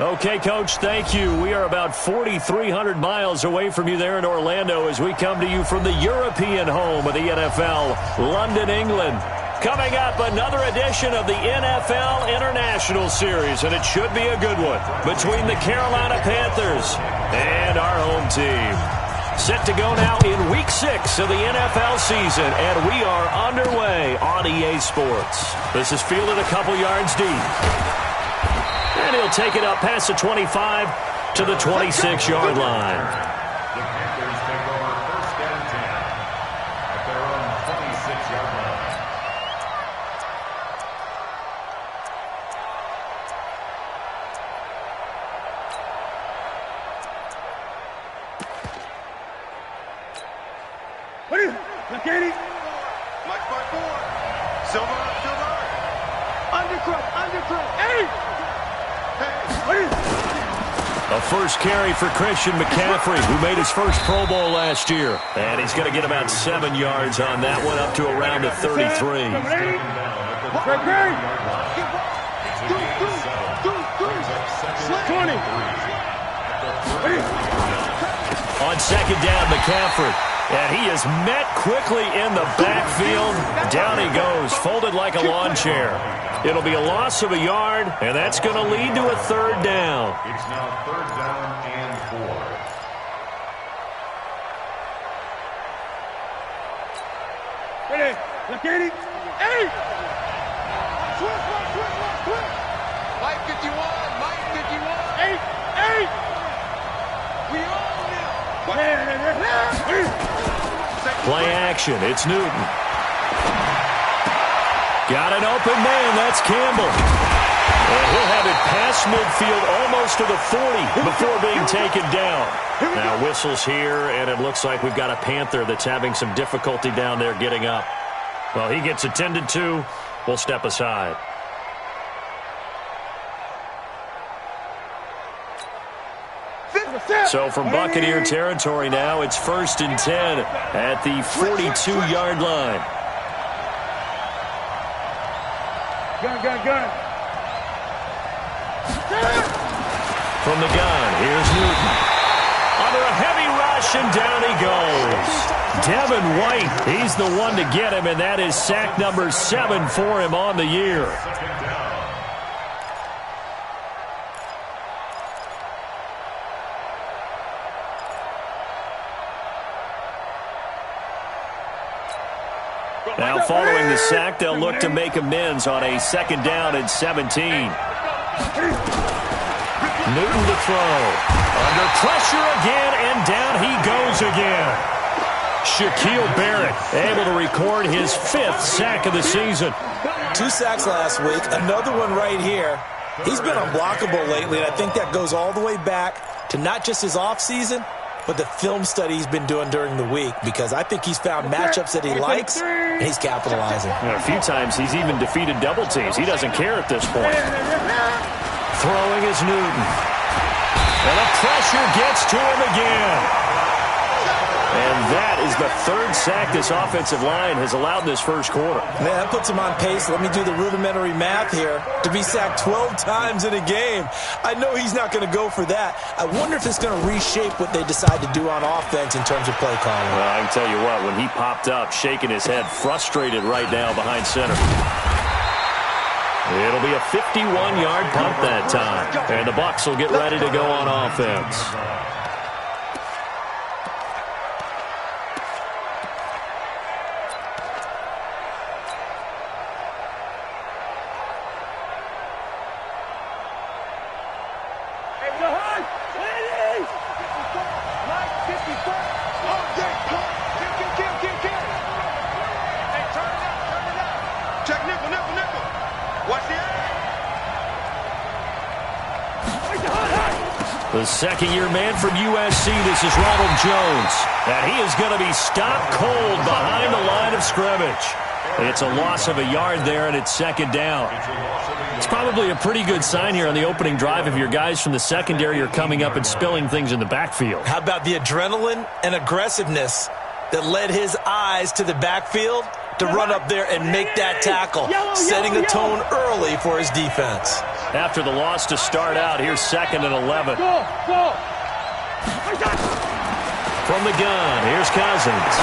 Okay, Coach, thank you. We are about 4,300 miles away from you there in Orlando as we come to you from the European home of the NFL, London, England. Coming up, another edition of the NFL International Series, and it should be a good one, between the Carolina Panthers and our home team. Set to go now in Week 6 of the NFL season, and we are underway on EA Sports. This is fielded a couple yards deep. And he'll take it up past the 25 to the 26-yard line. The Panthers take over first and 10 at their own 26-yard line. What is it? Look at it. Mike by 4. Silver. Undercut. Hey! A first carry for Christian McCaffrey, who made his first Pro Bowl last year. And he's going to get about 7 yards on that one, up to around the 33. On second down, McCaffrey. And he is met quickly in the backfield. Down he goes, folded like a lawn chair. It'll be a loss of a yard, and that's going to lead to a third down. It's now third down and 4. Ready? Look at it. Hey! Swift. Mike 51. Hey! We own it. Play action. It's Newton. Got an open man. That's Campbell. And he'll have it past midfield almost to the 40 before being taken down. Now whistles here, and it looks like we've got a Panther that's having some difficulty down there getting up. Well, he gets attended to. We'll step aside. So from Buccaneer territory now, it's 1st and 10 at the 42-yard line. Gun. From the gun, here's Newton. Under a heavy rush, and down he goes. Devin White, he's the one to get him, and that is sack number 7 for him on the year. Now following the sack, they'll look to make amends on a second down and 17. Newton to throw. Under pressure again, and down he goes again. Shaquille Barrett able to record his 5th sack of the season. 2 sacks last week, another one right here. He's been unblockable lately, and I think that goes all the way back to not just his offseason, but the film study he's been doing during the week, because I think he's found matchups that he likes, and he's capitalizing. A few times he's even defeated double teams. He doesn't care at this point. Throwing is Newton. And the pressure gets to him again. And that is the 3rd sack this offensive line has allowed this first quarter. Man, that puts him on pace. Let me do the rudimentary math here. To be sacked 12 times in a game. I know he's not going to go for that. I wonder if it's going to reshape what they decide to do on offense in terms of play calling. Well, I can tell you what, when he popped up, shaking his head, frustrated right now behind center. It'll be a 51-yard punt that time. And the Bucs will get ready to go on offense. The second-year man from USC, this is Ronald Jones. And he is going to be stopped cold behind the line of scrimmage. It's a loss of a yard there, and it's second down. It's probably a pretty good sign here on the opening drive if your guys from the secondary are coming up and spilling things in the backfield. How about the adrenaline and aggressiveness that led his eyes to the backfield to run up there and make that tackle, setting a tone early for his defense. After the loss to start out, here's 2nd and 11. Go, go. From the gun, here's Cousins.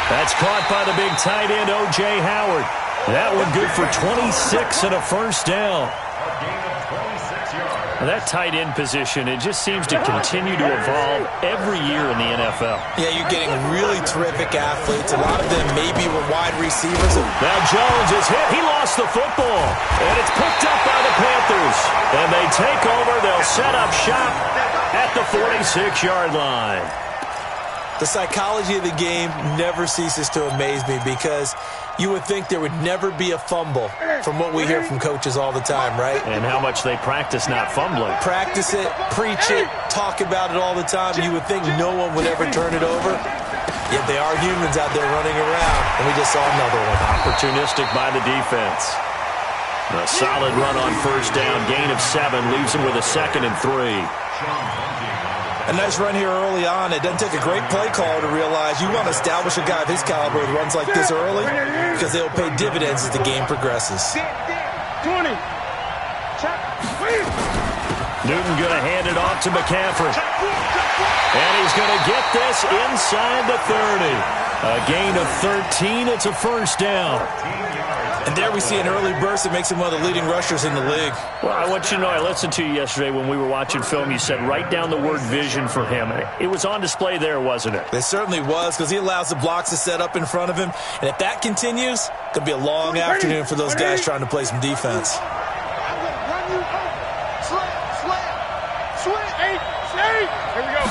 That's caught by the big tight end, O.J. Howard. That one good for 26 and a first down. That tight end position, it just seems to continue to evolve every year in the NFL. Yeah, you're getting really terrific athletes. A lot of them maybe were wide receivers. Now Jones is hit. He lost the football. And it's picked up by the Panthers. And they take over. They'll set up shop at the 46-yard line. The psychology of the game never ceases to amaze me because you would think there would never be a fumble from what we hear from coaches all the time, right? And how much they practice not fumbling. Practice it, preach it, talk about it all the time. You would think no one would ever turn it over. Yet they are humans out there running around, and we just saw another one. Opportunistic by the defense. A solid run on first down. Gain of 7 leaves him with a 2nd and 3. A nice run here early on. It doesn't take a great play caller to realize you want to establish a guy of his caliber with runs like this early because they'll pay dividends as the game progresses. 20. Newton going to hand it off to McCaffrey. And he's going to get this inside the 30. A gain of 13. It's a first down. And there we see an early burst that makes him one of the leading rushers in the league. Well, I want you to know, I listened to you yesterday when we were watching film. You said write down the word vision for him. It was on display there, wasn't it? It certainly was because he allows the blocks to set up in front of him. And if that continues, it's going to be a long afternoon for those guys trying to play some defense. Here we go.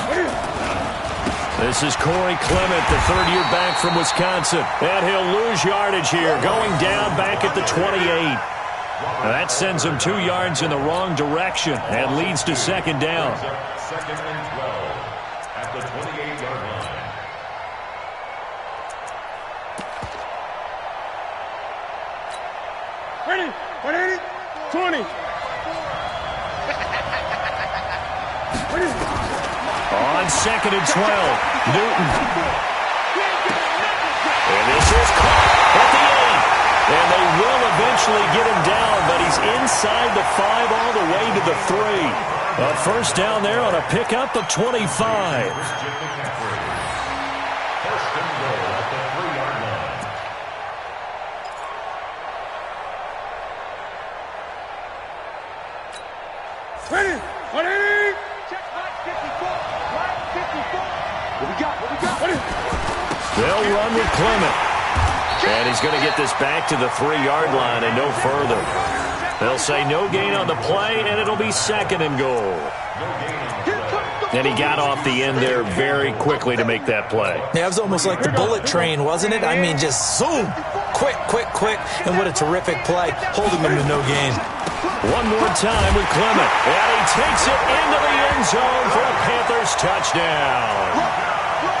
This is Corey Clement, the third-year back from Wisconsin. And he'll lose yardage here, going down back at the 28. Now that sends him 2 yards in the wrong direction and leads to 2nd down. 2nd and 12 at the 28-yard line. Ready? 180. 20. On 2nd and 12, Newton. And this is caught at the 8. And they will eventually get him down, but he's inside the 5 all the way to the 3. A first down there on a pickup of 25. First and goal at the 3-yard line. Ready? 180. Check line 54. Line 54. What we got? They'll run with Clement. And he's going to get this back to the 3-yard line and no further. They'll say no gain on the play, and it'll be 2nd and goal. And he got off the end there very quickly to make that play. Yeah, it was almost like the bullet train, wasn't it? I mean, just zoom. Quick, quick, quick. And what a terrific play, holding him to no gain. One more time with Clement. And he takes it into the end zone for a Panthers touchdown.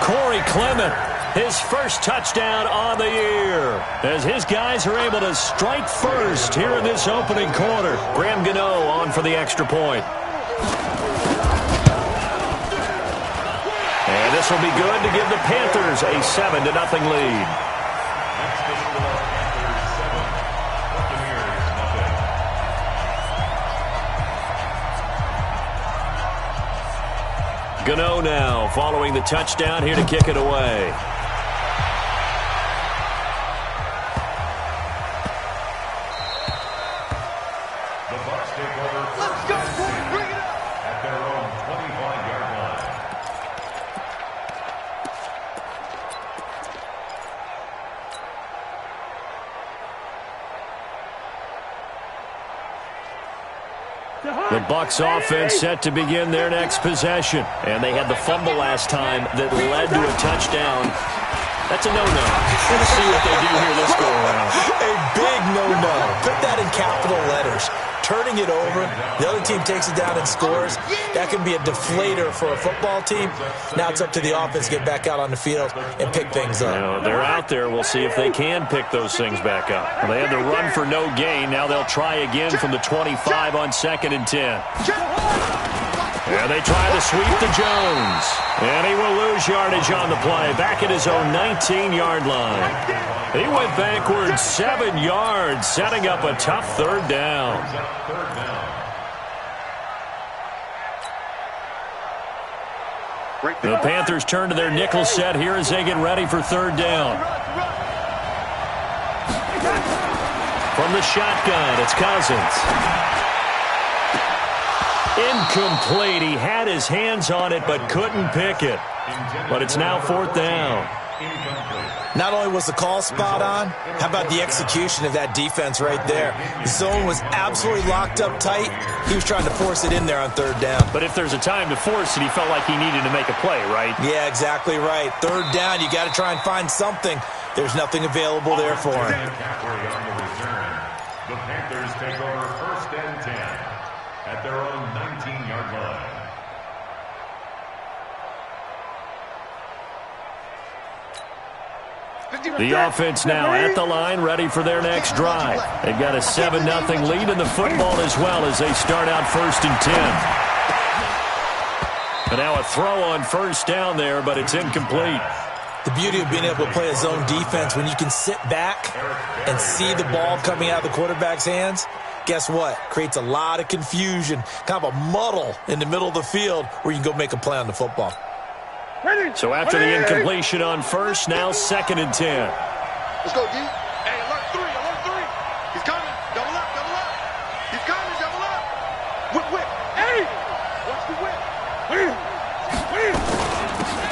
Corey Clement, his first touchdown on the year, as his guys are able to strike first here in this opening quarter. Graham Gano on for the extra point. And this will be good to give the Panthers a 7-0 lead. Gano now following the touchdown here to kick it away. The Bucs take over. Let's go, bring it up at their own 25-yard line. The Bucs offense set to begin their next possession. And they had the fumble last time that led to a touchdown. That's a no-no. Let's see what they do here this go-around. A big no-no. Put that in capital letters. Turning it over, the other team takes it down and scores. That can be a deflator for a football team. Now it's up to the offense to get back out on the field and pick things up. Now, they're out there. We'll see if they can pick those things back up. Well, they had to run for no gain. Now they'll try again from the 25 on 2nd and 10. And they try to sweep to Jones. And he will lose yardage on the play. Back at his own 19-yard line. He went backwards 7 yards, setting up a tough third down. The Panthers turn to their nickel set here as they get ready for third down. From the shotgun, it's Cousins. Incomplete. He had his hands on it but couldn't pick it. But it's now fourth down. Not only was the call spot on, how about the execution of that defense right there? The zone was absolutely locked up tight. He was trying to force it in there on third down. But if there's a time to force it, he felt like he needed to make a play, right? Yeah, exactly right. Third down, you got to try and find something. There's nothing available there for him. The Panthers take over first and 10 at their own 19-yard line. The offense now at the line, ready for their next drive. They've got a 7-0 lead in the football as well as they start out first and 10. And now a throw on first down there, but it's incomplete. The beauty of being able to play a zone defense when you can sit back and see the ball coming out of the quarterback's hands, guess what? Creates a lot of confusion, kind of a muddle in the middle of the field where you can go make a play on the football. So after the incompletion on first, now second and 10. Let's go, D. Hey, alert 3, alert 3. He's coming. Double up, double up. He's coming, double up. Whip, whip. Hey! Watch the whip.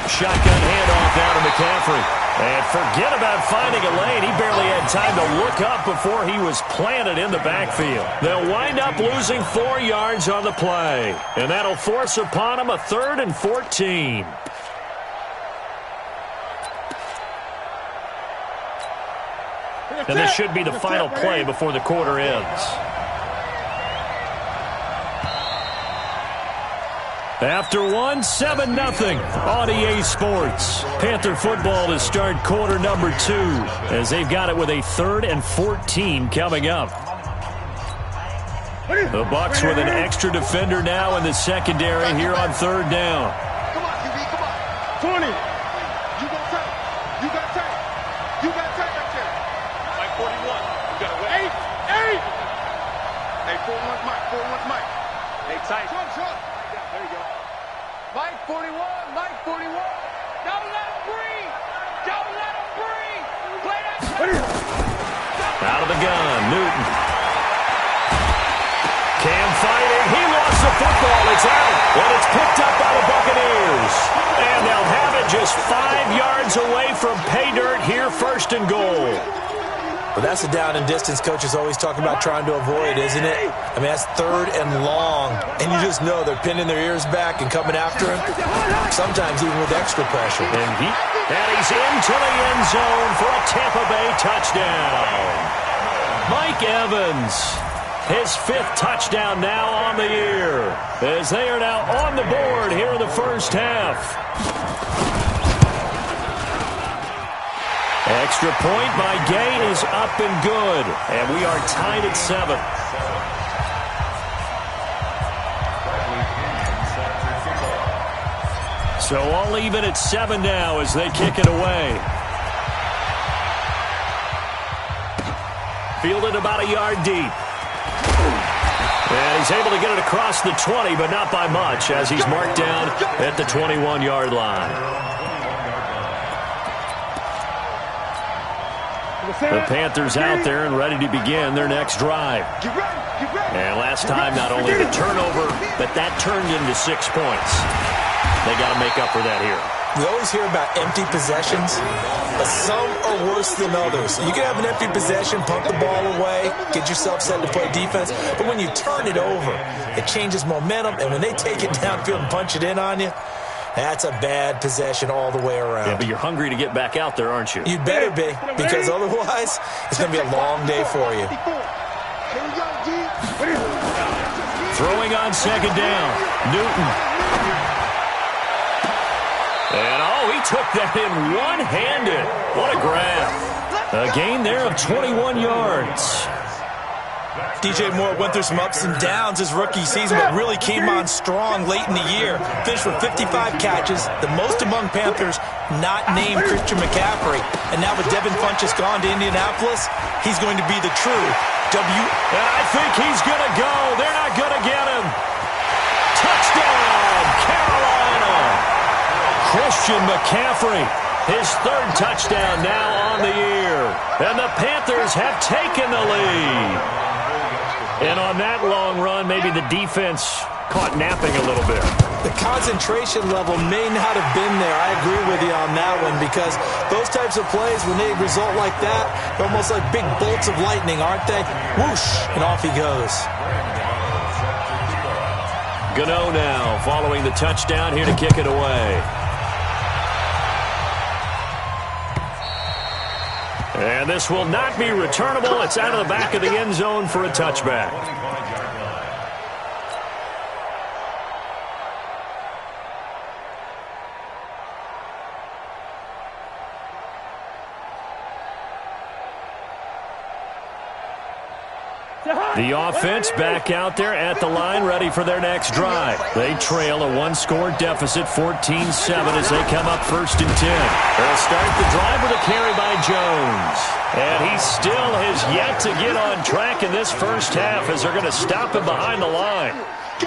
Shotgun handoff now to McCaffrey. And forget about finding a lane. He barely had time to look up before he was planted in the backfield. They'll wind up losing 4 yards on the play. And that'll force upon him a 3rd and 14. And this should be the final play before the quarter ends. After one, 7-0 on EA Sports. Panther football to start quarter number 2 as they've got it with a 3rd and 14 coming up. The Bucs with an extra defender now in the secondary here on third down. Come on, QB, come on. 20. You got tight. You got tight. You got tight back there. Mike 41. You got to wait. 8. Hey, 4-1's Mike. 4-1's Mike. Hey, tight. Short. There you go. Mike 41. Mike 41. Don't let him breathe. Don't let him breathe. Play that. Out of the gun, Newton. Cam fighting. He lost the football. It's out. But it's picked up by the Buccaneers. And they'll have it just 5 yards away from pay dirt here, first and goal. Well, that's the down and distance coaches always talk about trying to avoid, isn't it? I mean, that's 3rd and long. And you just know they're pinning their ears back and coming after him, sometimes even with extra pressure. And he's into the end zone for a Tampa Bay touchdown. Mike Evans, his 5th touchdown now on the year, as they are now on the board here in the first half. Extra point by Gay is up and good, and we are tied at 7. So all even at 7 now as they kick it away. Fielded about a yard deep. And he's able to get it across the 20, but not by much, as he's marked down at the 21-yard line. The Panthers out there and ready to begin their next drive. And last time, not only the turnover, but that turned into 6 points. They got to make up for that here. We always hear about empty possessions, but some are worse than others. You can have an empty possession, punt the ball away, get yourself set to play defense, but when you turn it over, it changes momentum, and when they take it downfield and punch it in on you, that's a bad possession all the way around. Yeah, but you're hungry to get back out there, aren't you? You better be, because otherwise, it's going to be a long day for you. Throwing on second down, Newton. And, he took that in one-handed. What a grab. A gain there of 21 yards. DJ Moore went through some ups and downs his rookie season, but really came on strong late in the year. Finished with 55 catches, the most among Panthers not named Christian McCaffrey. And now with Devin Funchess gone to Indianapolis, he's going to be the true And I think he's going to go. They're not going to get him. Touchdown, Carolina. Christian McCaffrey, his third touchdown now on the year. And the Panthers have taken the lead. And on that long run, maybe the defense caught napping a little bit. The concentration level may not have been there. I agree with you on that one, because those types of plays, when they result like that, they're almost like big bolts of lightning, aren't they? Whoosh, and off he goes. Gano now following the touchdown here to kick it away. And this will not be returnable. It's out of the back of the end zone for a touchback. The offense back out there at the line, ready for their next drive. They trail a one-score deficit, 14-7, as they come up 1st and 10. They'll start the drive with a carry by Jones. And he still has yet to get on track in this first half, as they're going to stop him behind the line.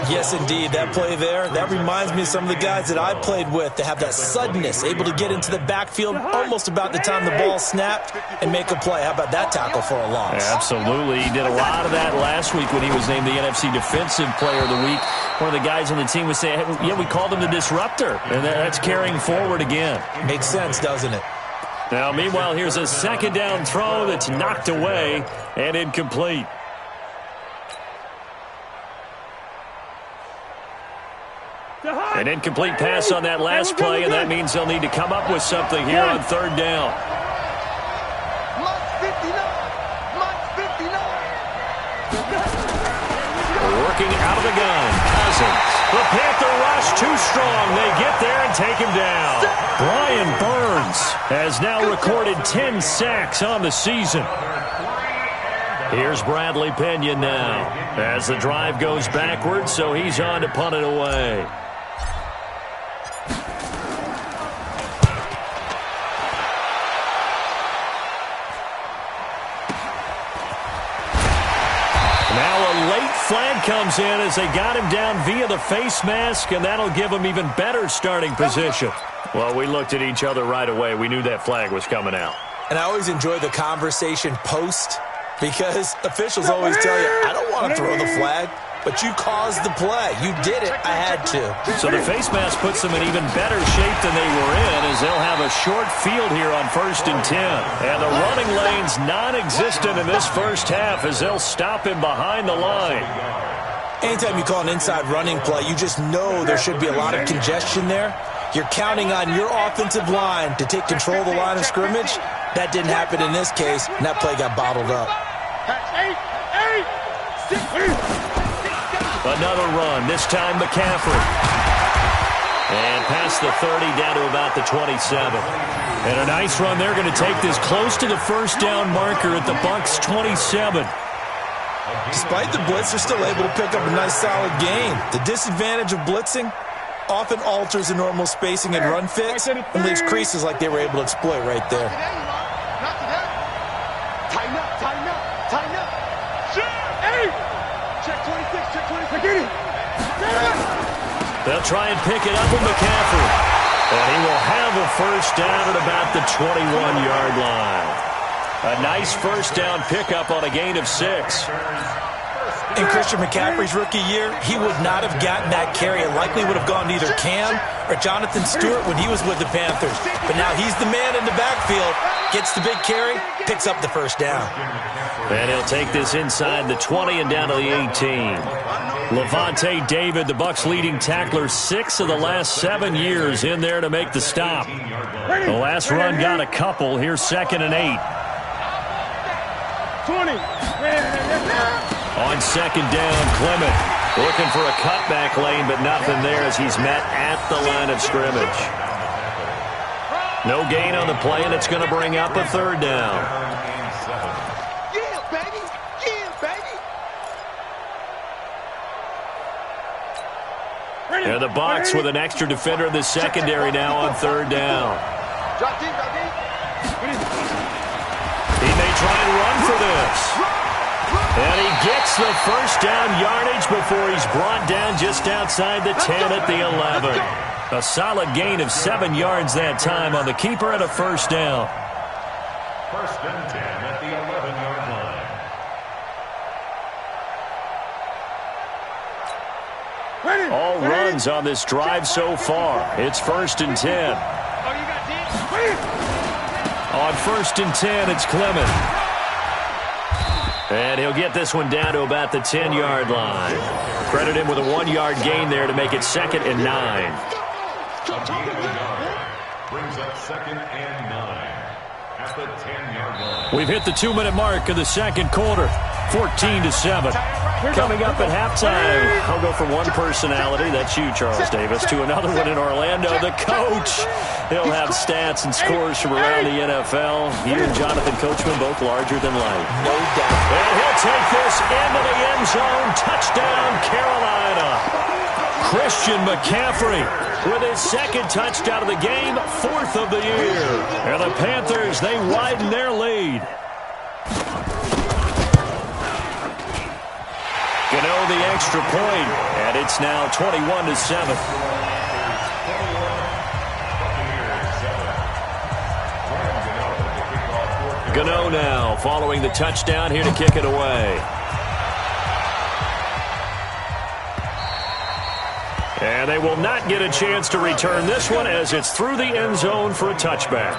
Yes, indeed. That play there, that reminds me of some of the guys that I played with. They have that suddenness, able to get into the backfield almost about the time the ball snapped and make a play. How about that tackle for a loss? Absolutely. He did a lot of that last week when he was named the NFC Defensive Player of the Week. One of the guys on the team would say, hey, yeah, we called him the disruptor. And that's carrying forward again. Makes sense, doesn't it? Now, meanwhile, here's a second down throw that's knocked away and incomplete. An incomplete pass on that last play, and that means they'll need to come up with something here on 3rd down. Working out of the gun, Cousins. The Panther rush too strong. They get there and take him down. Brian Burns has now recorded 10 sacks on the season. Here's Bradley Pinion now as the drive goes backwards, so he's on to punt it away. Flag comes in as they got him down via the face mask, and that'll give him even better starting position. Well, we looked at each other right away. We knew that flag was coming out. And I always enjoy the conversation post, because officials always tell you, I don't want to throw the flag, but you caused the play. You did it. I had to. So the face mask puts them in even better shape than they were in, as they'll have a short field here on 1st and 10. And the running lane's non-existent in this first half, as they'll stop him behind the line. Anytime you call an inside running play, you just know there should be a lot of congestion there. You're counting on your offensive line to take control of the line of scrimmage. That didn't happen in this case, and that play got bottled up. Another run, this time McCaffrey. And past the 30, down to about the 27. And a nice run. They're going to take this close to the first down marker at the Bucs' 27. Despite the blitz, they're still able to pick up a nice solid gain. The disadvantage of blitzing often alters the normal spacing and run fits and leaves creases like they were able to exploit right there. Tighten up, tighten up, tighten up. Hey! Check 26, check 26. Get it. They'll try and pick it up with McCaffrey. And he will have a first down at about the 21-yard line. A nice first down pickup on a gain of 6. In Christian McCaffrey's rookie year, he would not have gotten that carry. It likely would have gone to either Cam or Jonathan Stewart when he was with the Panthers. But now he's the man in the backfield, gets the big carry, picks up the first down. And he'll take this inside the 20 and down to the 18. Levante David, the Bucs' leading tackler, 6 of the last 7 years in there to make the stop. The last run got a couple. Here's 2nd and 8. 20. On 2nd down, Clement looking for a cutback lane, but nothing there as he's met at the line of scrimmage. No gain on the play, and it's going to bring up a 3rd down. Yeah, baby. Yeah, baby. And the Bucs with an extra defender in the secondary now on third down. He may try and run for this. And he gets the first down yardage before he's brought down just outside the 10 at the 11. A solid gain of 7 yards that time on the keeper and a first down. First and 10 at the 11-yard line. All runs on this drive so far. It's first and 10. On first and 10, it's Clement. And he'll get this one down to about the 10-yard line. Credit him with a 1-yard gain there to make it 2nd and 9. Brings up 2nd and 9 at the 10-yard line. We've hit the 2-minute mark of the second quarter. 14-7. Coming up at halftime, I'll go from one personality, that's you, Charles Davis, to another one in Orlando, the coach. He'll have stats and scores from around the NFL. He and Jonathan Coachman both larger than life. No doubt. And he'll take this into the end zone. Touchdown, Carolina. Christian McCaffrey with his second touchdown of the game, 4th of the year. And the Panthers, they widen their lead. Gano the extra point, and it's now 21-7. Gano now following the touchdown here to kick it away. And they will not get a chance to return this one as it's through the end zone for a touchback.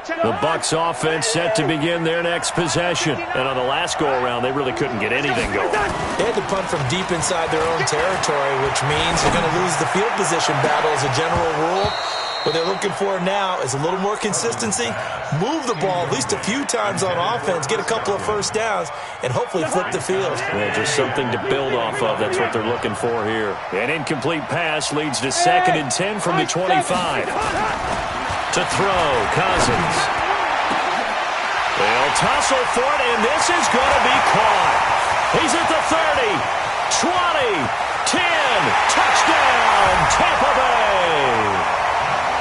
The Bucs offense set to begin their next possession. And on the last go-around, they really couldn't get anything going. They had to punt from deep inside their own territory, which means they're going to lose the field position battle as a general rule. What they're looking for now is a little more consistency, move the ball at least a few times on offense, get a couple of first downs, and hopefully flip the field. Yeah, just something to build off of. That's what they're looking for here. An incomplete pass leads to 2nd and 10 from the 25. To throw, Cousins. They'll tussle for it, and this is going to be caught. He's at the 30, 20, 10, touchdown, Tampa Bay.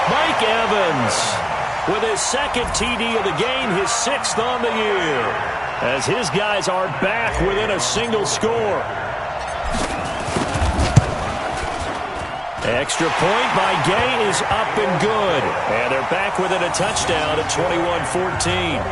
Mike Evans with his 2nd TD of the game, his 6th on the year, as his guys are back within a single score. Extra point by Gay is up and good. And they're back within a touchdown at 21-14.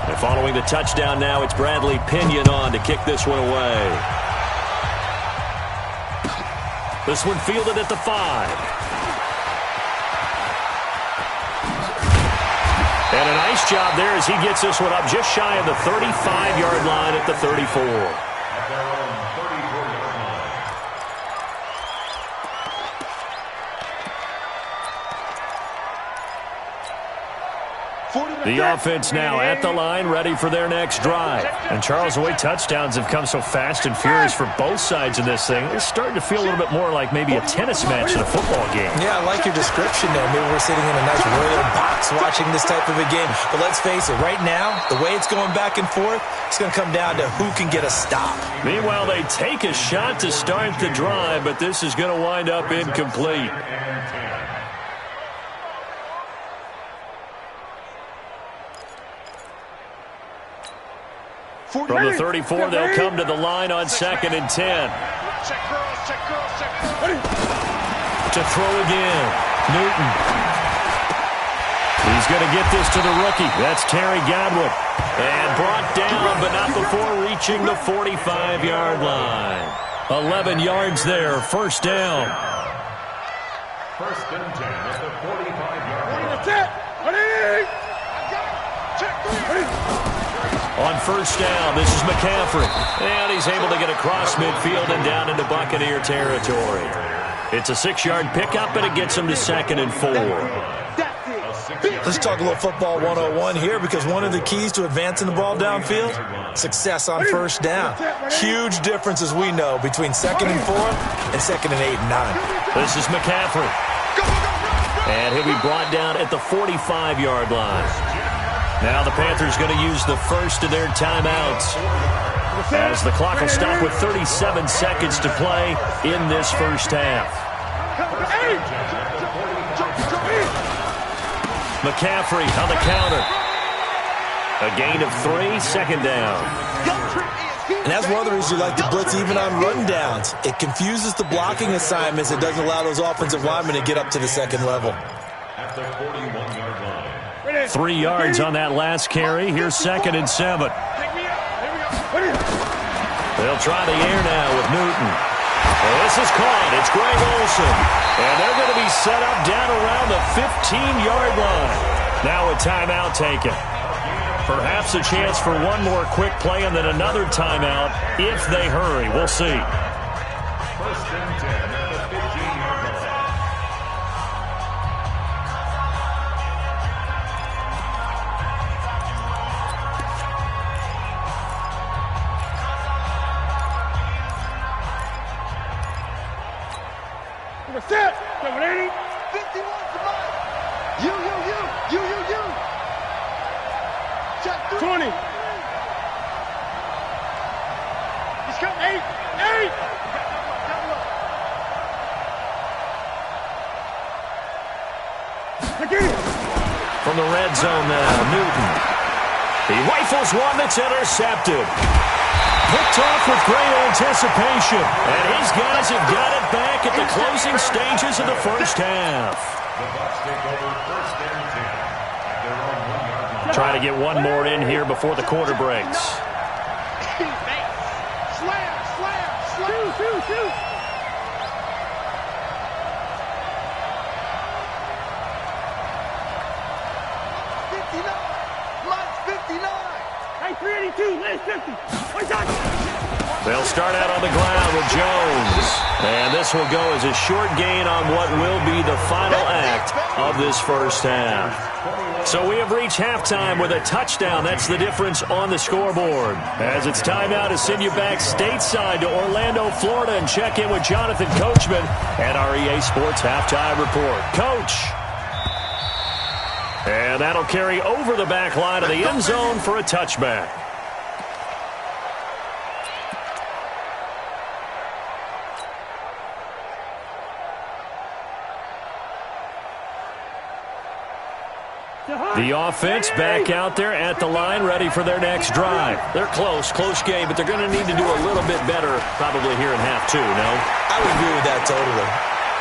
And following the touchdown now, it's Bradley Pinion on to kick this one away. This one fielded at the 5. And a nice job there as he gets this one up just shy of the 35-yard line at the 34. At their own 34-yard line. The offense now at the line, ready for their next drive. And Charles, the way touchdowns have come so fast and furious for both sides of this thing, it's starting to feel a little bit more like maybe a tennis match in a football game. Yeah, I like your description there. Maybe we're sitting in a nice royal box watching this type of a game. But let's face it, right now, the way it's going back and forth, it's going to come down to who can get a stop. Meanwhile, they take a shot to start the drive, but this is going to wind up incomplete. From the 34, they'll come to the line on 2nd and 10. To throw again, Newton. He's going to get this to the rookie. That's Terry Godwin. And brought down, but not before reaching the 45-yard line. 11 yards there, first down. First and 10 at the 45-yard line. On first down, this is McCaffrey. And he's able to get across midfield and down into Buccaneer territory. It's a 6-yard pickup, and it gets him to 2nd and 4. A 6-yard Let's talk a little football 101 here, because one of the keys to advancing the ball downfield, success on first down. Huge difference, as we know, between 2nd and 4 and 2nd and 8 and 9. This is McCaffrey. And he'll be brought down at the 45-yard line. Now the Panthers going to use the first of their timeouts, as the clock will stop with 37 seconds to play in this first half. McCaffrey on the counter. A gain of 3, second down. And that's one of the reasons you like to blitz even on run downs. It confuses the blocking assignments. It doesn't allow those offensive linemen to get up to the second level. At the 41-yard line. 3 yards on that last carry. Here's 2nd and 7. They'll try the air now with Newton. And this is caught. It's Greg Olsen. And they're going to be set up down around the 15-yard line. Now a timeout taken. Perhaps a chance for one more quick play and then another timeout if they hurry. We'll see. 1st and 10 at the 15-yard line. Set. 780. 51 to Mike. You. Check 20. He's got 8. From the red zone now, Newton. He rifles one that's intercepted. Picked off with great anticipation. And his guys have got it back at the closing stages of the first half. The Bucs take over 1st and 10 at their own 1-yard line. Trying to get one more in here before the quarter breaks. Slam. Shoot. 382, last 50. They'll start out on the ground with Jones. And this will go as a short gain on what will be the final act of this first half. So we have reached halftime with a touchdown. That's the difference on the scoreboard. As it's time now to send you back stateside to Orlando, Florida, and check in with Jonathan Coachman at our EA Sports Halftime Report. Coach. And that'll carry over the back line of the end zone for a touchback. The offense back out there at the line, ready for their next drive. They're close game, but they're going to need to do a little bit better probably here in half two, no? I would agree with that totally.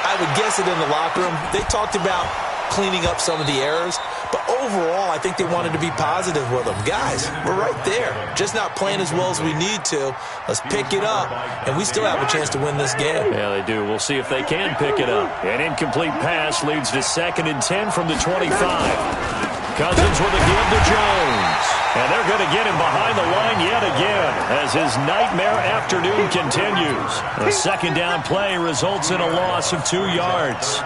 I would guess it in the locker room. They talked about cleaning up some of the errors, but overall, I think they wanted to be positive with them. Guys, we're right there, just not playing as well as we need to. Let's pick it up, and we still have a chance to win this game. Yeah, they do. We'll see if they can pick it up. An incomplete pass leads to 2nd and 10 from the 25. Cousins with a give to Jones. And they're going to get him behind the line yet again as his nightmare afternoon continues. A 2nd down play results in a loss of 2 yards.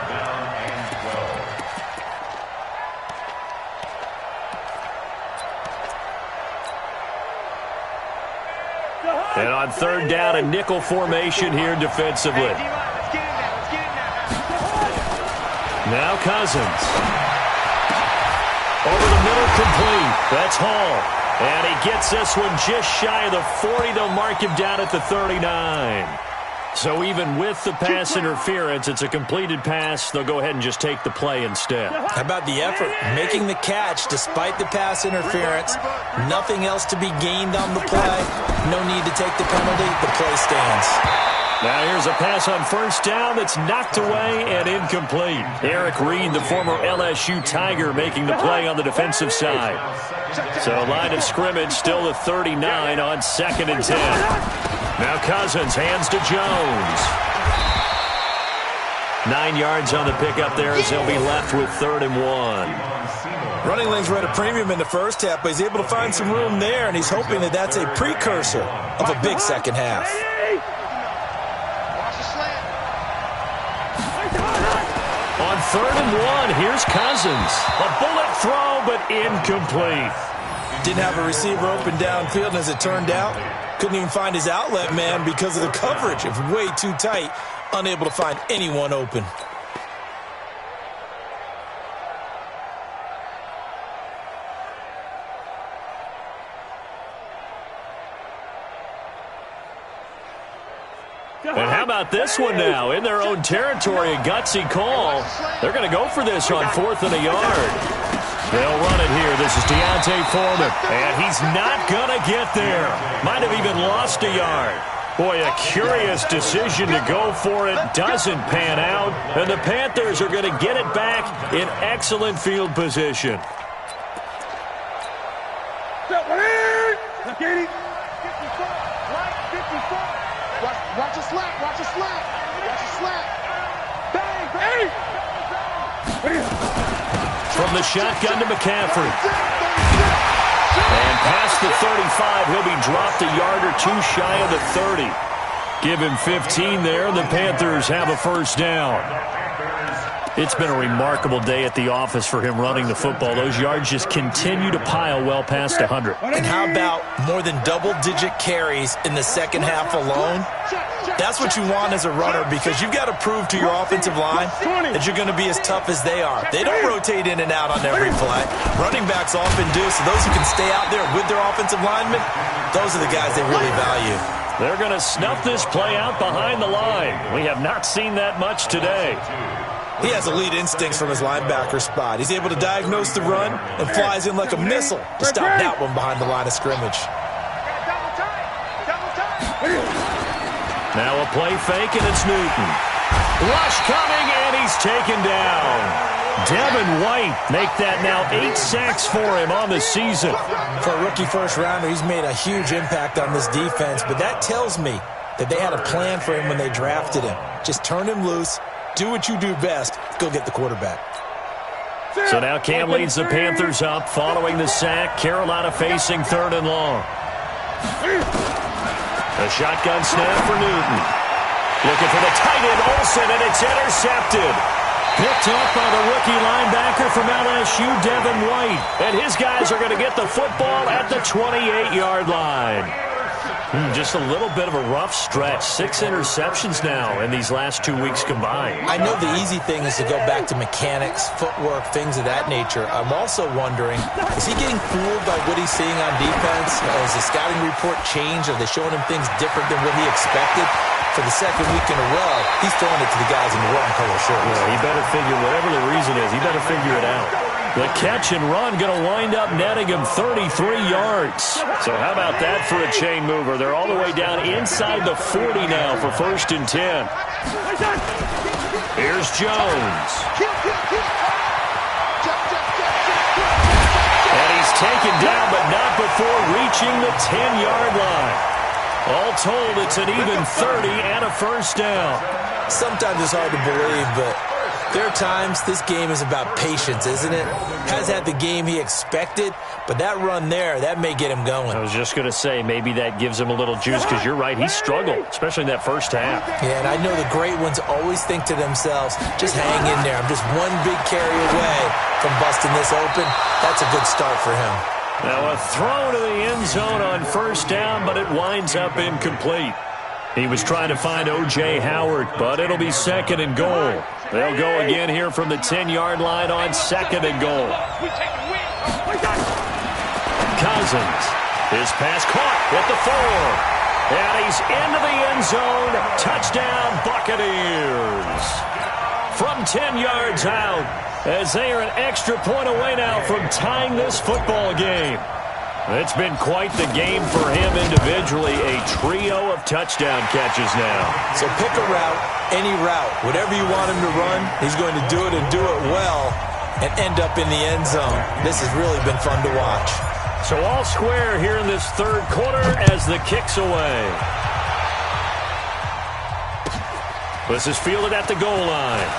And on 3rd down, a nickel formation here defensively. Now Cousins. Over the middle, complete. That's Hall. And he gets this one just shy of the 40. They'll mark him down at the 39. So even with the pass interference, it's a completed pass. They'll go ahead and just take the play instead. How about the effort? Making the catch despite the pass interference. Nothing else to be gained on the play. No need to take the penalty. The play stands. Now here's a pass on 1st down that's knocked away and incomplete. Eric Reed, the former LSU Tiger, making the play on the defensive side. So line of scrimmage still the 39 on 2nd and 10. Now Cousins hands to Jones. 9 yards on the pickup there as they'll be left with 3rd and 1. Running lanes were at a premium in the first half, but he's able to find some room there, and he's hoping that that's a precursor of a big second half. On 3rd and 1. Here's Cousins. A bullet throw, but incomplete. Didn't have a receiver open downfield, and as it turned out, couldn't even find his outlet man because of the coverage. It was way too tight, unable to find anyone open. And how about this one now? In their own territory, a gutsy call. They're going to go for this on 4th and a yard. They'll run it here. This is Deontay Foreman. And he's not going to get there. Might have even lost a yard. Boy, a curious decision to go for it. Doesn't pan out. And the Panthers are going to get it back in excellent field position. Watch a slap, watch a slap, watch a slap. Bang, bang. From the shotgun to McCaffrey. And past the 35, he'll be dropped a yard or two shy of the 30. Give him 15 there, and the Panthers have a first down. It's been a remarkable day at the office for him running the football. Those yards just continue to pile well past 100. And how about more than double-digit carries in the second half alone? That's what you want as a runner, because you've got to prove to your offensive line that you're going to be as tough as they are. They don't rotate in and out on every play. Running backs often do, so those who can stay out there with their offensive linemen, those are the guys they really value. They're going to snuff this play out behind the line. We have not seen that much today. He has elite instincts from his linebacker spot. He's able to diagnose the run and flies in like a missile to stop that one behind the line of scrimmage. Now a play fake, and it's Newton. Rush coming, and he's taken down. Devin White make that now 8 sacks for him on the season. For a rookie first-rounder, he's made a huge impact on this defense, but that tells me that they had a plan for him when they drafted him. Just turn him loose, do what you do best, go get the quarterback. So now Cam leads the Panthers up following the sack. Carolina facing 3rd and long. A shotgun snap for Newton. Looking for the tight end, Olsen, and it's intercepted. Picked up by the rookie linebacker from LSU, Devin White. And his guys are going to get the football at the 28-yard line. Just a little bit of a rough stretch. 6 interceptions now in these last 2 weeks combined. I know the easy thing is to go back to mechanics, footwork, things of that nature. I'm also wondering, is he getting fooled by what he's seeing on defense? Has the scouting report changed? Are they showing him things different than what he expected? For the second week in a row, he's throwing it to the guys in the wrong color shirts. Yeah, he better figure, whatever the reason is, he better figure it out. The catch and run going to wind up netting him 33 yards. So how about that for a chain mover? They're all the way down inside the 40 now for 1st and 10. Here's Jones. And he's taken down, but not before reaching the 10-yard line. All told, it's an even 30 and a first down. Sometimes it's hard to believe, but there are times this game is about patience, isn't it? Has had the game he expected, but that run there, that may get him going. I was just going to say, maybe that gives him a little juice, because you're right, he struggled, especially in that first half. Yeah, and I know the great ones always think to themselves, just hang in there. I'm just one big carry away from busting this open. That's a good start for him. Now a throw to the end zone on first down, but it winds up incomplete. He was trying to find O.J. Howard, but it'll be 2nd and goal. They'll go again here from the 10-yard line on 2nd and goal. Cousins, his pass caught at the 4. And he's into the end zone. Touchdown, Buccaneers. From 10 yards out, as they are an extra point away now from tying this football game. It's been quite the game for him individually, a trio of touchdown catches now. So pick a route, any route, whatever you want him to run, he's going to do it and do it well and end up in the end zone. This has really been fun to watch. So all square here in this 3rd quarter as the kick's away. This is fielded at the goal line.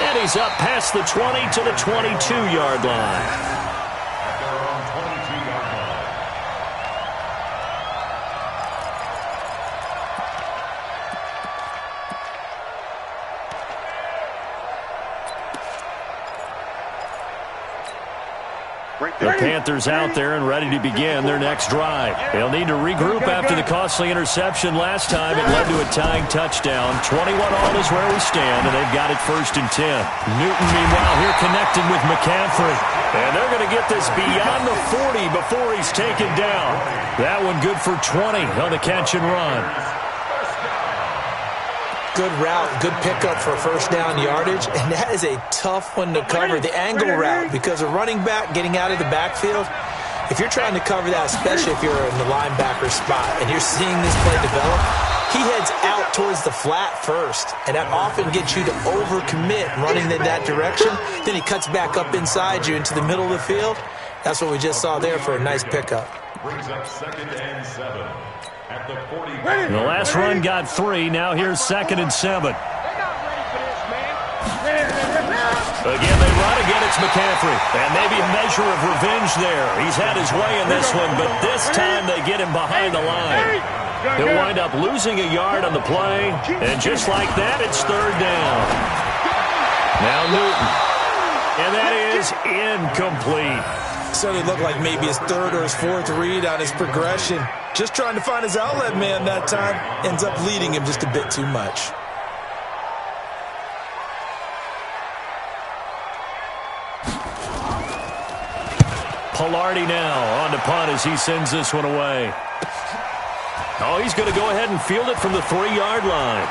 And he's up past the 20 to the 22-yard line. The Panthers out there and ready to begin their next drive. They'll need to regroup after the costly interception last time. It led to a tying touchdown. 21-all is where we stand, and they've got it 1st and 10. Newton, meanwhile, here connecting with McCaffrey. And they're going to get this beyond the 40 before he's taken down. That one good for 20 on the catch and run. Good route, good pickup for first down yardage, and that is a tough one to cover, the angle route, because a running back getting out of the backfield, if you're trying to cover that, especially if you're in the linebacker spot and you're seeing this play develop, he heads out towards the flat first, and that often gets you to overcommit running in that direction. Then he cuts back up inside you into the middle of the field. That's what we just saw there for a nice pickup. Brings up 2nd and 7. At the 40. The last run got 3. Now here's 2nd and 7. Again, they run. Again, it's McCaffrey. And maybe a measure of revenge there. He's had his way in this one, but this time they get him behind the line. He'll wind up losing a yard on the play. And just like that, it's 3rd down. Now Newton. And that is incomplete. Certainly looked like maybe his 3rd or his 4th read on his progression. Just trying to find his outlet man that time. Ends up leading him just a bit too much. Pilardi now on to punt as he sends this one away. Oh, he's going to go ahead and field it from the 3-yard line.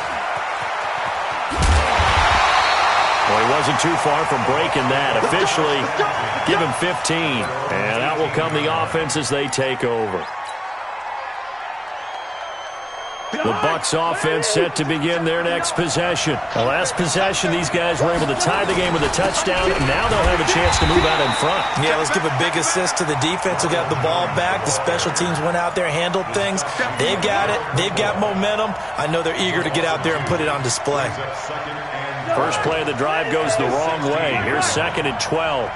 Well, he wasn't too far from breaking that. Officially, give him 15. And out will come the offense as they take over. The Bucs offense set to begin their next possession. The last possession, these guys were able to tie the game with a touchdown, and now they'll have a chance to move out in front. Yeah, let's give a big assist to the defense who got the ball back. The special teams went out there, handled things. They've got it. They've got momentum. I know they're eager to get out there and put it on display. First play of the drive goes the wrong way. Here's 2nd and 12.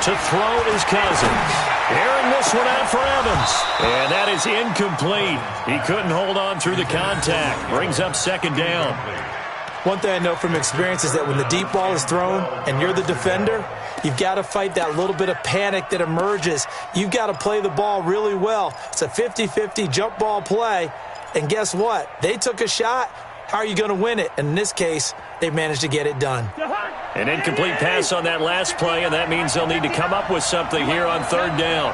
To throw is Cousins. Airing this one out for Evans. And that is incomplete. He couldn't hold on through the contact. Brings up 2nd down. One thing I know from experience is that when the deep ball is thrown and you're the defender, you've got to fight that little bit of panic that emerges. You've got to play the ball really well. It's a 50-50 jump ball play. And guess what? They took a shot. How are you going to win it? And in this case, they managed to get it done. An incomplete pass on that last play, and that means they'll need to come up with something here on 3rd down.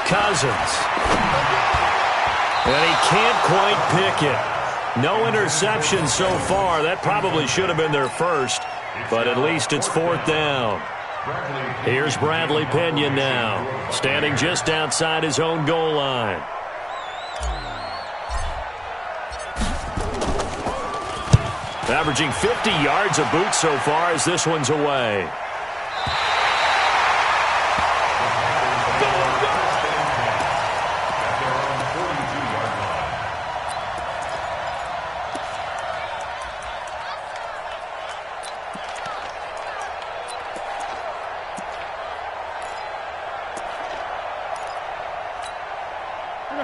Cousins. And he can't quite pick it. No interception so far. That probably should have been their first, but at least it's 4th down. Here's Bradley Pinion now, standing just outside his own goal line. Averaging 50 yards a boot so far as this one's away.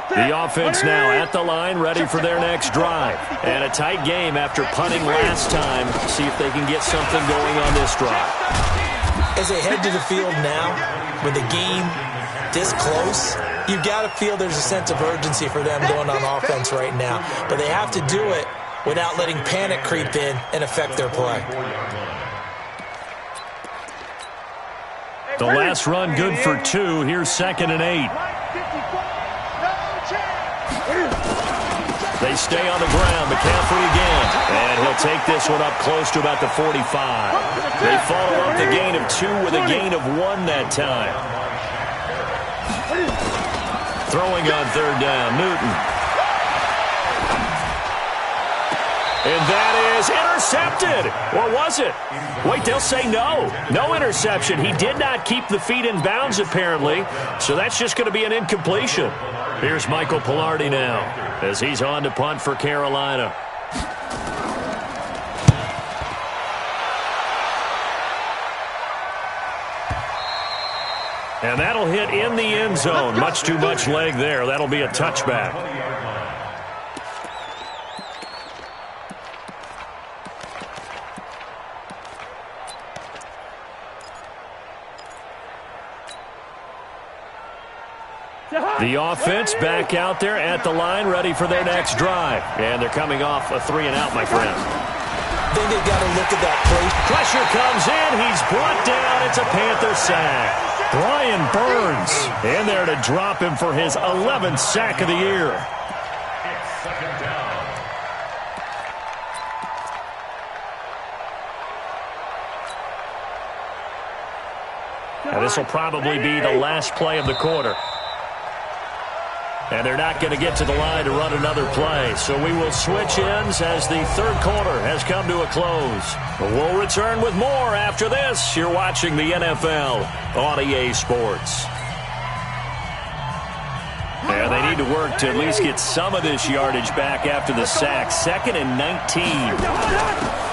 The offense now at the line, ready for their next drive. And a tight game after punting last time. See if they can get something going on this drive. As they head to the field now, with the game this close, you've got to feel there's a sense of urgency for them going on offense right now. But they have to do it without letting panic creep in and affect their play. The last run good for 2. Here's 2nd and 8. They stay on the ground. McCaffrey again. And he'll take this one up close to about the 45. They follow up the gain of 2 with a gain of 1 that time. Throwing on 3rd down, Newton. And that is intercepted. Or was it? Wait, they'll say no. No interception. He did not keep the feet in bounds, apparently. So that's just going to be an incompletion. Here's Michael Pilardi now as he's on to punt for Carolina. And that'll hit in the end zone. Much too much leg there. That'll be a touchback. The offense back out there at the line, ready for their next drive. And they're coming off a 3-and-out, my friend. Then they've got to look at that play. Pressure comes in. He's brought down. It's a Panther sack. Brian Burns in there to drop him for his 11th sack of the year. It's second down. Now, this will probably be the last play of the quarter. And they're not going to get to the line to run another play. So we will switch ends as the third quarter has come to a close. We'll return with more after this. You're watching the NFL on EA Sports. And they need to work to at least get some of this yardage back after the sack. 2nd and 19.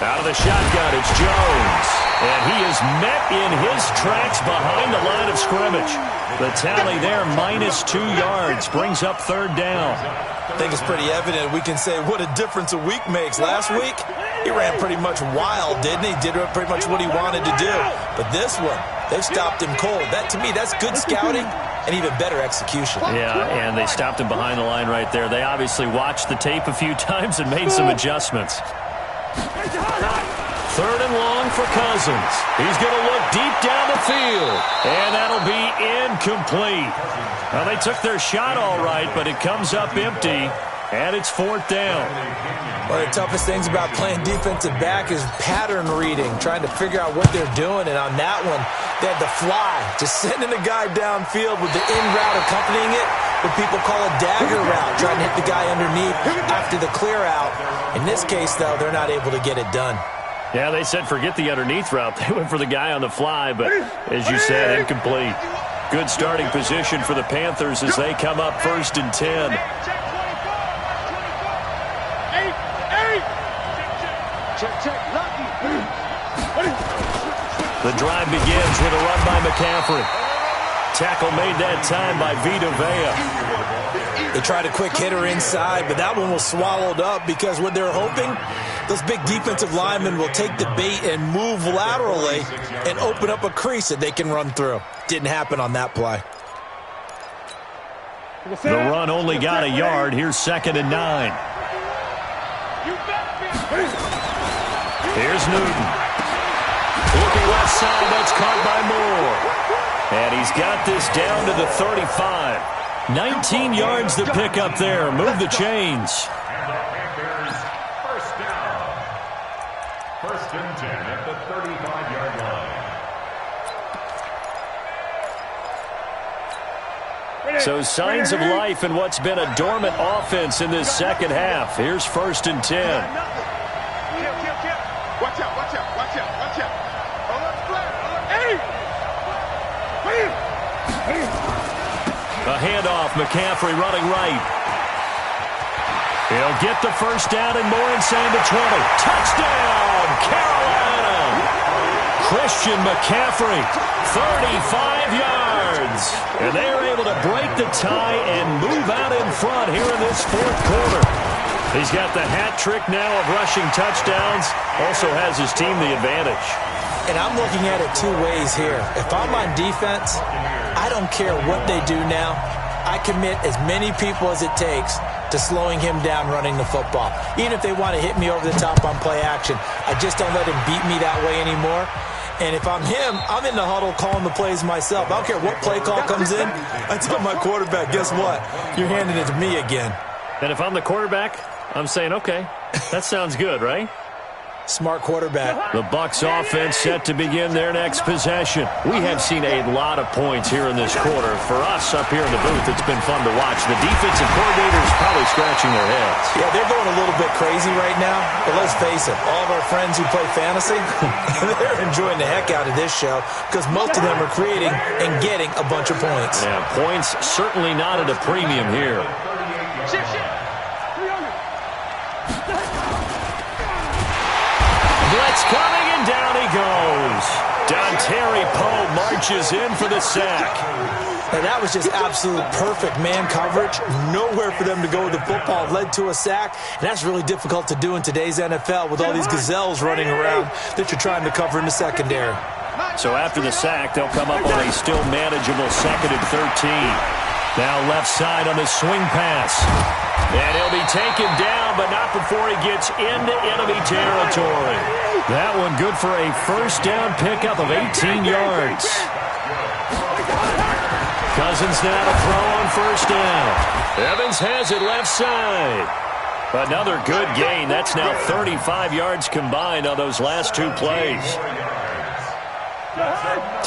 Out of the shotgun, it's Jones. And he is met in his tracks behind the line of scrimmage. The tally there, -2 yards, brings up 3rd down. I think it's pretty evident. We can say what a difference a week makes. Last week, he ran pretty much wild, didn't he? Did pretty much what he wanted to do. But this one, they've stopped him cold. That, to me, that's good scouting and even better execution. Yeah, and they stopped him behind the line right there. They obviously watched the tape a few times and made some adjustments. 3rd and long for Cousins. He's going to look deep down the field. And that'll be incomplete. Well, they took their shot all right, but it comes up empty. And it's 4th down. One of the toughest things about playing defensive back is pattern reading, trying to figure out what they're doing. And on that one, they had the fly, just sending the guy downfield with the in route accompanying it, what people call a dagger route, trying to hit the guy underneath after the clear out. In this case, though, they're not able to get it done. Yeah, they said forget the underneath route. They went for the guy on the fly, but as you said, incomplete. Good starting position for the Panthers as they come up 1st and 10. The drive begins with a run by McCaffrey. Tackle made that time by Vita Vea. They tried a quick hitter inside, but that one was swallowed up because what they're hoping, those big defensive linemen will take the bait and move laterally and open up a crease that they can run through. Didn't happen on that play. The run only got a yard. Here's 2nd and 9. Here's Newton. Looking left side, that's caught by Moore. And he's got this down to the 35. 19 yards to pick up there. Move the chains. And the Panthers, first down. 1st and 10 at the 35-yard line. So signs of life in what's been a dormant offense in this second half. Here's 1st and 10. Watch out, watch out, watch out, watch out. A handoff, McCaffrey running right. He'll get the 1st down and more inside the 20. Touchdown, Carolina! Christian McCaffrey, 35 yards. And they are able to break the tie and move out in front here in this 4th quarter. He's got the hat trick now of rushing touchdowns. Also has his team the advantage. And I'm looking at it 2 ways here. If I'm on defense, I don't care what they do now. I commit as many people as it takes to slowing him down running the football. Even if they want to hit me over the top on play action, I just don't let him beat me that way anymore. And if I'm him, I'm in the huddle calling the plays myself. I don't care what play call comes in. I tell my quarterback, guess what? You're handing it to me again. And if I'm the quarterback, I'm saying, okay, that sounds good, right? Smart quarterback. The Bucs offense set to begin their next possession. We have seen a lot of points here in this quarter. For us up here in the booth, it's been fun to watch. The defensive coordinators probably scratching their heads. Yeah, they're going a little bit crazy right now. But let's face it, all of our friends who play fantasy, they're enjoying the heck out of this show because most of them are creating and getting a bunch of points. Yeah, points certainly not at a premium here. Blitz coming, and down he goes. Dontari Poe marches in for the sack. And that was just absolute perfect man coverage. Nowhere for them to go with the football. Led to a sack. And that's really difficult to do in today's NFL with all these gazelles running around that you're trying to cover in the secondary. So after the sack, they'll come up on a still manageable 2nd and 13. Now left side on the swing pass. And he'll be taken down, but not before he gets into enemy territory. That one good for a first down pickup of 18 yards. Cousins now to throw on first down. Evans has it left side. Another good gain. That's now 35 yards combined on those last two plays.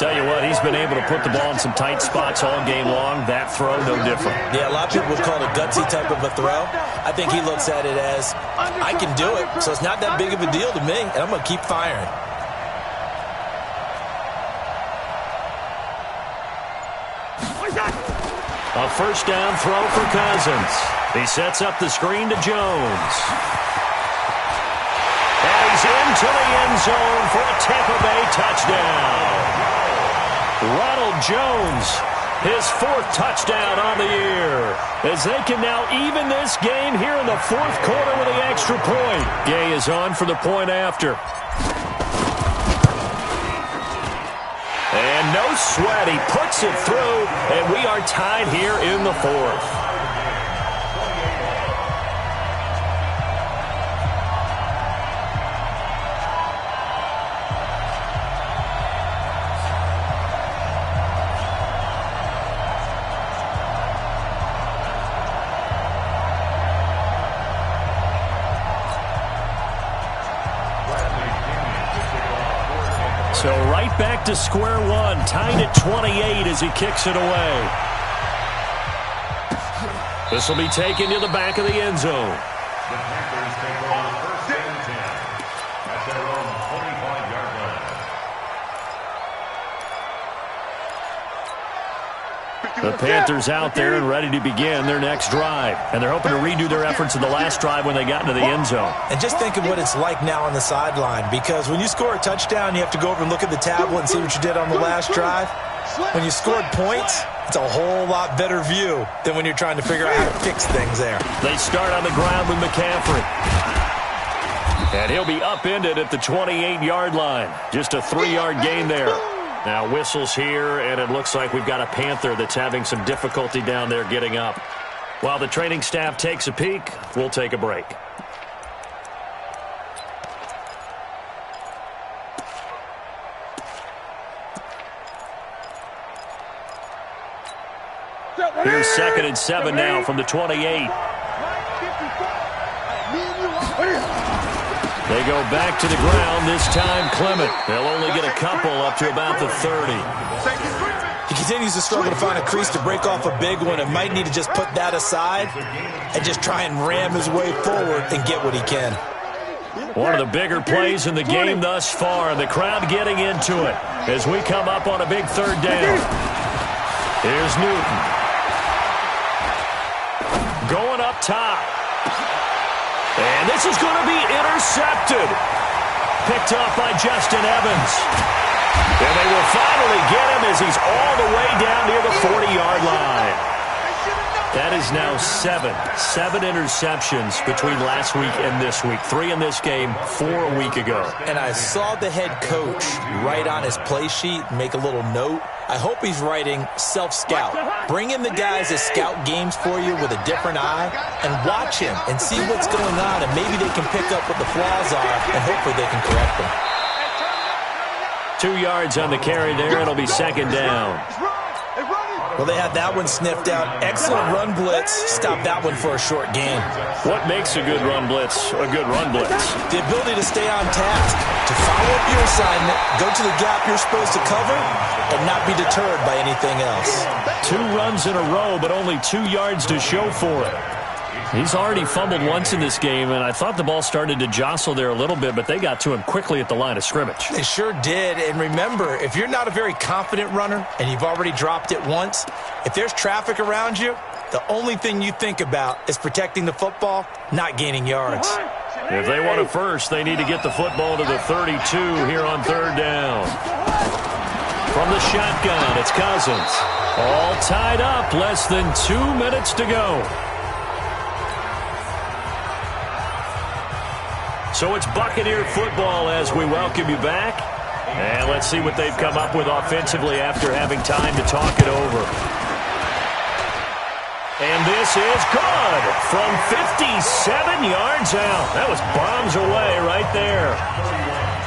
Tell you what, he's been able to put the ball in some tight spots all game long. That throw, no different. Yeah, a lot of people would call it a gutsy type of a throw. I think he looks at it as, I can do it, so it's not that big of a deal to me, and I'm going to keep firing. A first down throw for Cousins. He sets up the screen to Jones. And he's into the end zone for a Tampa Bay touchdown. Ronald Jones, his fourth touchdown on the year, as they can now even this game here in the fourth quarter with the extra point. Gay is on for the point after. And no sweat, he puts it through, and we are tied here in the fourth. So right back to square one, tied at 28 as he kicks it away. This will be taken to the back of the end zone. The Panthers take over first and 10 at their own 25-yard line. The Panthers out there and ready to begin their next drive. And they're hoping to redo their efforts in the last drive when they got into the end zone. And just think of what it's like now on the sideline, because when you score a touchdown, you have to go over and look at the tablet and see what you did on the last drive. When you scored points, it's a whole lot better view than when you're trying to figure out how to fix things there. They start on the ground with McCaffrey. And he'll be upended at the 28-yard line. Just a 3-yard gain there. Now whistles here, and it looks like we've got a Panther that's having some difficulty down there getting up. While the training staff takes a peek, we'll take a break. Here's 2nd and 7 now from the 28. They go back to the ground, this time Clement. They'll only get a couple up to about the 30. He continues to struggle to find a crease to break off a big one and might need to just put that aside and just try and ram his way forward and get what he can. One of the bigger plays in the game thus far, and the crowd getting into it as we come up on a big third down. Here's Newton. Going up top. And this is going to be intercepted. Picked off by Justin Evans. And they will finally get him as he's all the way down near the 40-yard line. That is now 7 interceptions between last week and this week. 3 in this game, 4 a week ago. And I saw the head coach write on his play sheet, make a little note. I hope he's writing self-scout. Bring in the guys that scout games for you with a different eye and watch him and see what's going on, and maybe they can pick up what the flaws are, and hopefully they can correct them. 2 yards on the carry there. It'll be 2nd down. Well, they had that one sniffed out. Excellent run blitz. Stop that one for a short gain. What makes a good run blitz a good run blitz? The ability to stay on task, to follow up your assignment, go to the gap you're supposed to cover, and not be deterred by anything else. 2 runs in a row, but only 2 yards to show for it. He's already fumbled once in this game, and I thought the ball started to jostle there a little bit, but they got to him quickly at the line of scrimmage. They sure did, and remember, if you're not a very confident runner and you've already dropped it once, if there's traffic around you, the only thing you think about is protecting the football, not gaining yards. If they want it first, they need to get the football to the 32 here on 3rd down. From the shotgun, it's Cousins. All tied up, less than 2 minutes to go. So it's Buccaneer football as we welcome you back. And let's see what they've come up with offensively after having time to talk it over. And this is good from 57 yards out. That was bombs away right there.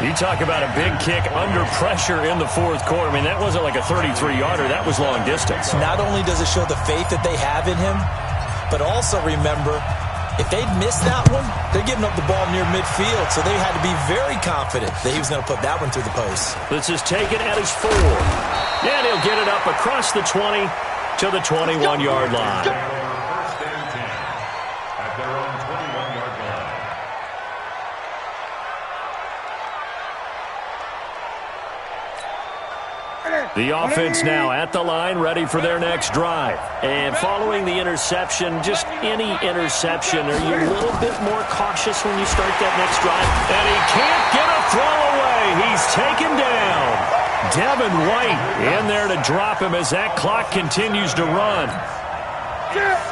You talk about a big kick under pressure in the fourth quarter. I mean, that wasn't like a 33-yarder. That was long distance. Not only does it show the faith that they have in him, but also remember, if they'd missed that one, they're giving up the ball near midfield, so they had to be very confident that he was going to put that one through the post. This is taken at his 4. And he'll get it up across the 20 to the 21-yard line. First and 10 at their own 21-yard line. The offense now at the line, ready for their next drive. And following the interception, just any interception, are you a little bit more cautious when you start that next drive? And he can't get a throw away. He's taken down. Devin White in there to drop him as that clock continues to run.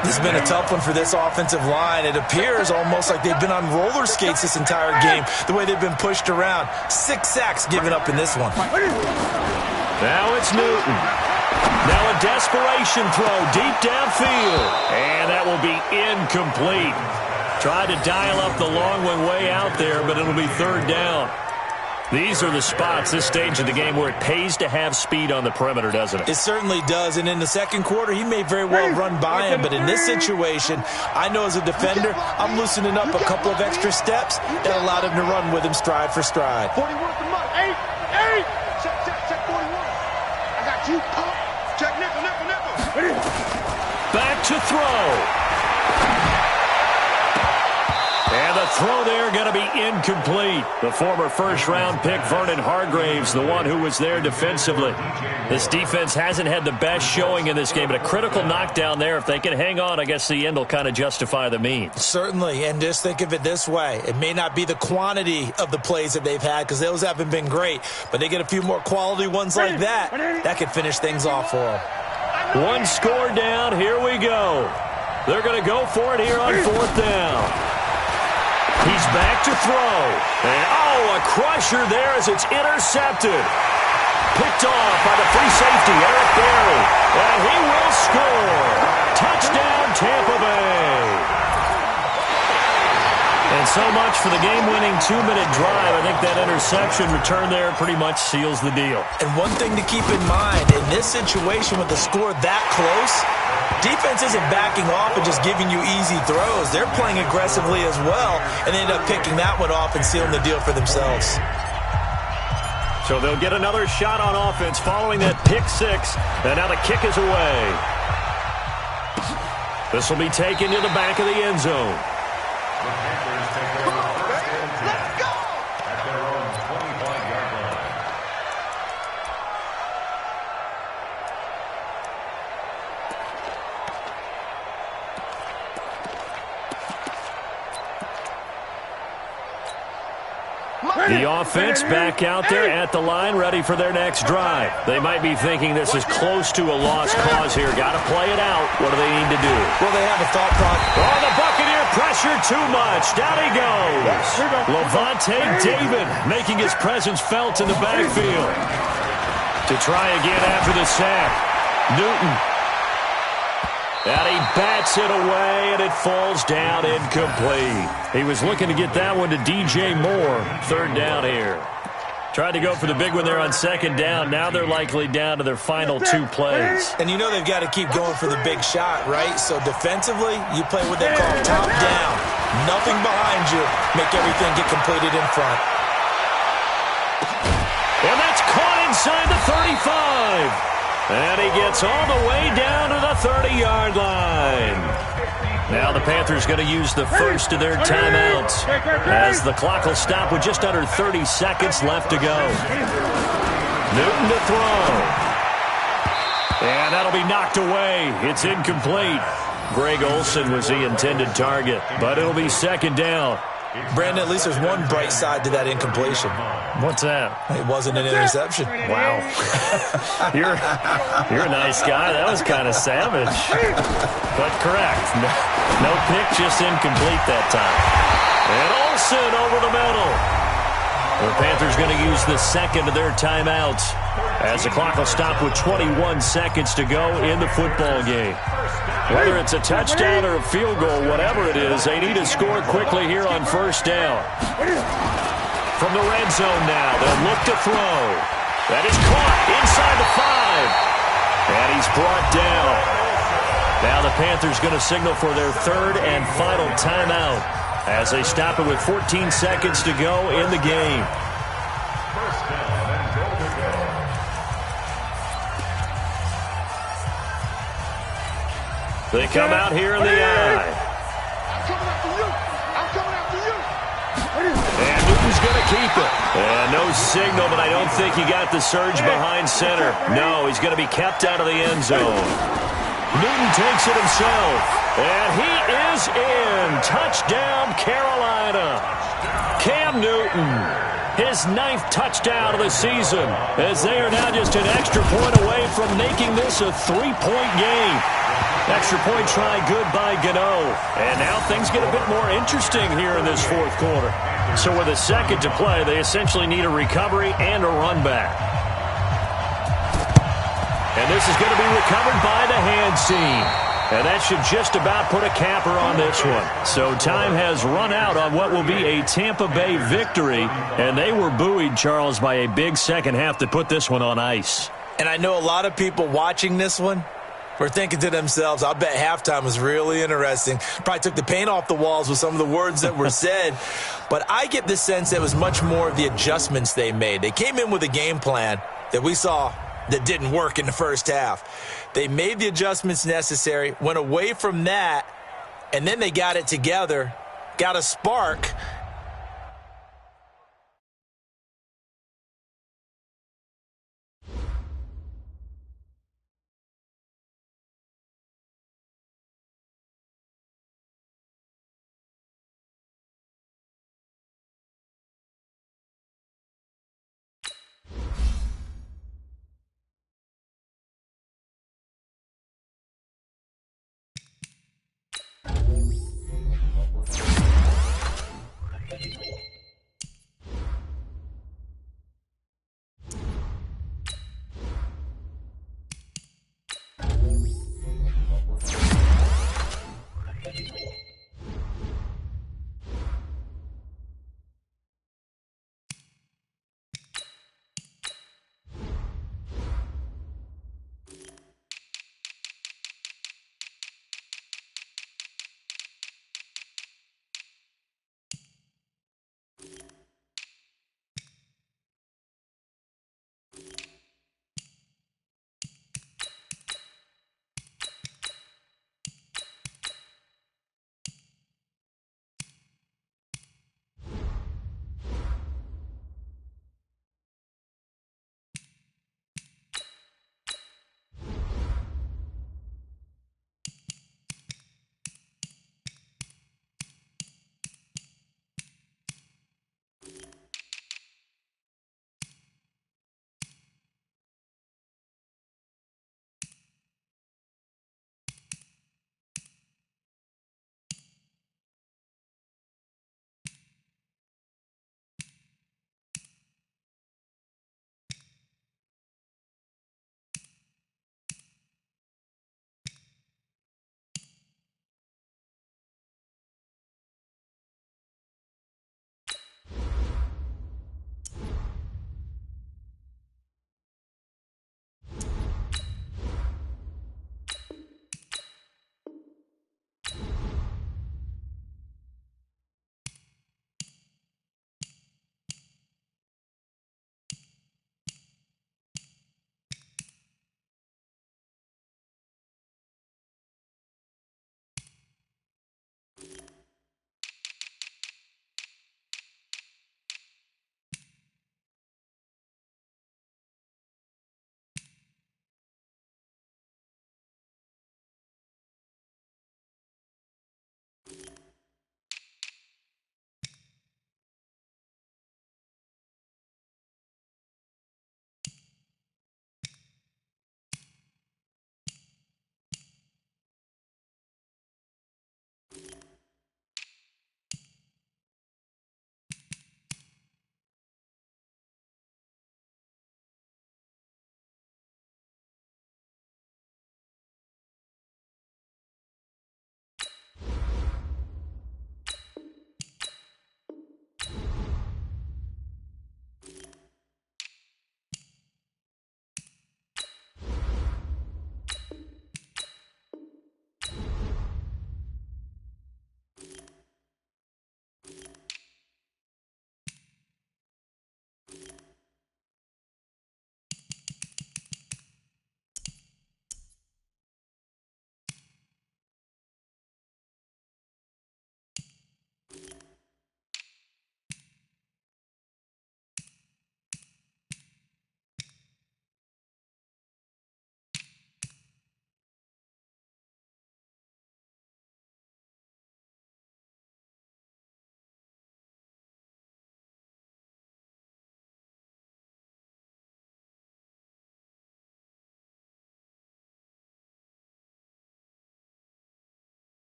This has been a tough one for this offensive line. It appears almost like they've been on roller skates this entire game, the way they've been pushed around. 6 sacks given up in this one. Now it's Newton. Now a desperation throw deep downfield. And that will be incomplete. Tried to dial up the long one way out there, but it'll be third down. These are the spots, this stage of the game, where it pays to have speed on the perimeter, doesn't it? It certainly does, and in the second quarter, he may very well run by him, but in this situation, I know as a defender, I'm loosening up a couple of extra steps that allowed him to run with him stride for stride. 41 for money. 8. Check 41. I got you, pump. Check nickel. Back to throw. And the throw there going to be incomplete. The former first-round pick, Vernon Hargraves, the one who was there defensively. This defense hasn't had the best showing in this game, but a critical knockdown there. If they can hang on, I guess the end will kind of justify the means. Certainly, and just think of it this way. It may not be the quantity of the plays that they've had because those haven't been great, but they get a few more quality ones like that. That could finish things off for them. One score down. Here we go. They're going to go for it here on fourth down. He's back to throw. And, a crusher there as it's intercepted. Picked off by the free safety, Eric Berry. And he will score. Touchdown, Tampa Bay. And so much for the game-winning 2-minute drive. I think that interception return there pretty much seals the deal. And one thing to keep in mind, in this situation with the score that close, defense isn't backing off and just giving you easy throws. They're playing aggressively as well, and they end up picking that one off and sealing the deal for themselves. So they'll get another shot on offense following that pick six, and now the kick is away. This will be taken to the back of the end zone. The Panthers take over first and 10 at their own 25-yard line. The offense back out there at the line, ready for their next drive. They might be thinking this is close to a lost cause here. Got to play it out. What do they need to do? Well, they have a thought process. Oh, the Buccaneer pressure too much. Down he goes. Levante David making his presence felt in the backfield. To try again after the sack. Newton. And he bats it away, and it falls down incomplete. He was looking to get that one to DJ Moore. Third down here. Tried to go for the big one there on second down. Now they're likely down to their final 2 plays. And you know they've got to keep going for the big shot, right? So defensively, you play what they call top down. Nothing behind you. Make everything get completed in front. And that's caught inside the 35. And he gets all the way down to the 30-yard line. Now the Panthers going to use the first of their timeouts as the clock will stop with just under 30 seconds left to go. Newton to throw. And that'll be knocked away. It's incomplete. Greg Olsen was the intended target, but it'll be second down. Brandon, at least there's one bright side to that incompletion. What's that? It wasn't an interception. Wow. You're a nice guy. That was kind of savage. But correct. No pick, just incomplete that time. And Olsen over the middle. The The Panthers going to use the second of their timeouts as the clock will stop with 21 seconds to go in the football game. Whether it's a touchdown or a field goal, whatever it is, they need to score quickly here on first down. From the red zone now, they'll look to throw. That is caught inside the 5. And he's brought down. Now the Panthers going to signal for their third and final timeout as they stop it with 14 seconds to go in the game. First down and goal to go. They come out here in the eye. I'm coming after you. I'm coming after you. And Newton's going to keep it. And no signal, but I don't think he got the surge behind center. No, he's going to be kept out of the end zone. Newton takes it himself. And he is in. Touchdown, Carolina. Cam Newton, his 9th touchdown of the season, as they are now just an extra point away from making this a 3-point game. Extra point try good by Gano. And now things get a bit more interesting here in this fourth quarter. So with a second to play, they essentially need a recovery and a run back. And this is going to be recovered by the hand seam. And that should just about put a capper on this one. So time has run out on what will be a Tampa Bay victory. And they were buoyed, Charles, by a big second half to put this one on ice. And I know a lot of people watching this one were thinking to themselves, I'll bet halftime was really interesting. Probably took the paint off the walls with some of the words that were said. But I get the sense that it was much more of the adjustments they made. They came in with a game plan that we saw that didn't work in the first half. They made the adjustments necessary, went away from that, and then they got it together, got a spark,